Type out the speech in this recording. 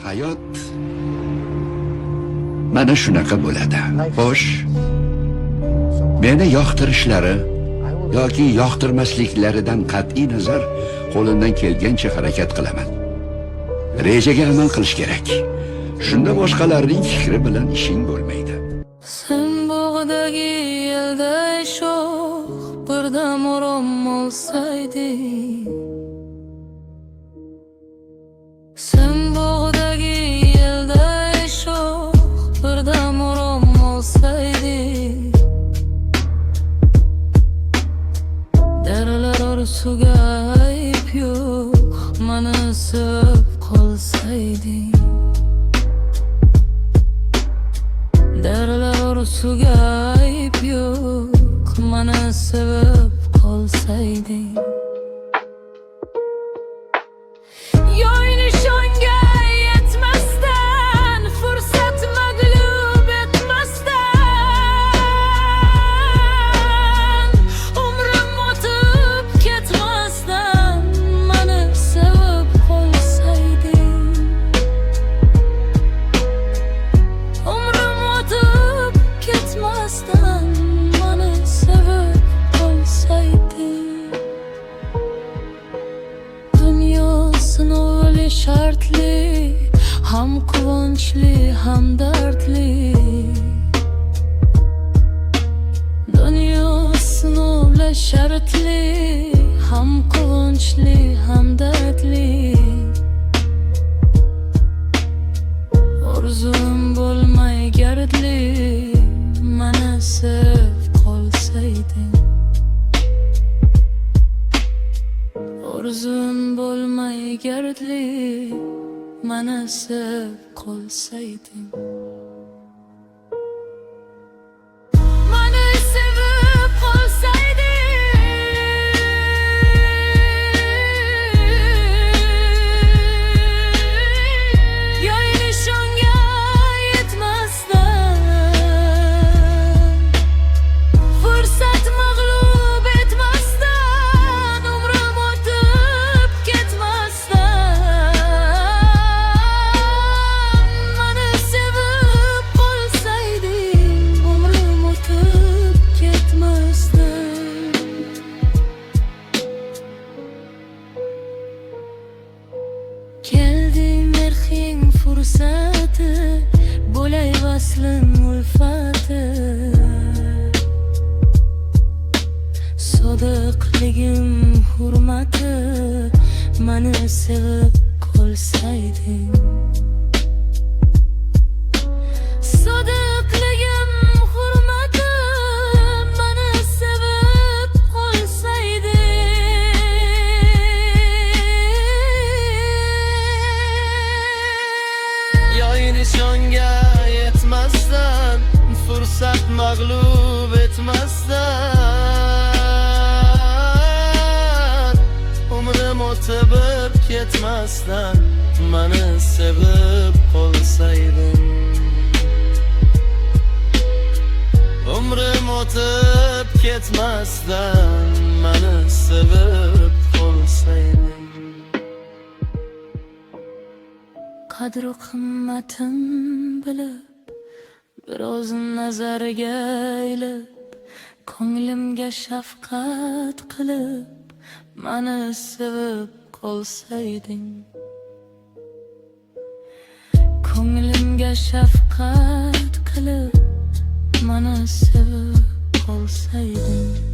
Hayot mana shunaqa bo'ladi. Xo'sh, meni yoqtirishlari yoki yoqtirmasliklaridan qat'iy nazar qo'limdan kelgancha harakat qilaman. Rejaga amal qilish kerak. Shunda boshqalarning fikri bilan ishing bo'lmaydi. Sen bog'dagi yelday sho'x birdam o'rom olsayding. Sen bog'dagi yelday sho'x birdam o'rom olsayding. Daralar orsuga ayb yo'q, mani sevib qolsayding. Daralar orsuga ayb yo'q, mani sevib qolsayding. Yoy nishonga yetmasdan, fursat mag'lub etmasdan, umrim o'tib ketmasdan, mani sevib qolsayding. Umrim o'tib ketmasdan, mani sevib qolsayding. Dunyo sinovli shartli, ham quvonchli ham dardli. Dunyo sinovli shartli, ham quvonchli ham dardli. Orzum bo'lmay gardli, mani sevib qolsayding. Orzum bo'lmay gardli, mani sevib qolsayding. Mani sevib qolsayding. Yoy nishonga yetmasdan, fursat mag'lub etmasdan, umrim o'tib ketmasdan, mani sevib qolsayding. Umrim o'tib ketmasdan. Keldi merxing fursati, bo'lay vaslim ulfati. Sodiqligim hurmati, mani sevib qolsayding. Sodiqligim hurmati, mani sevib qolsayding. Yoy nishonga yetmasdan, fursat mag'lub etmasdan, umrim o'tib ketmasdan, mani sevib qolsayding. Umrim o'tib ketmasdan, mani sevib qolsayding. Qadr qimmatim bilib, biroz nazariga ilib, ko'nglimga shafqat qilib, mani sevib qolsayding. Ko'nglimga shafqat qilib, mani sevib qolsayding.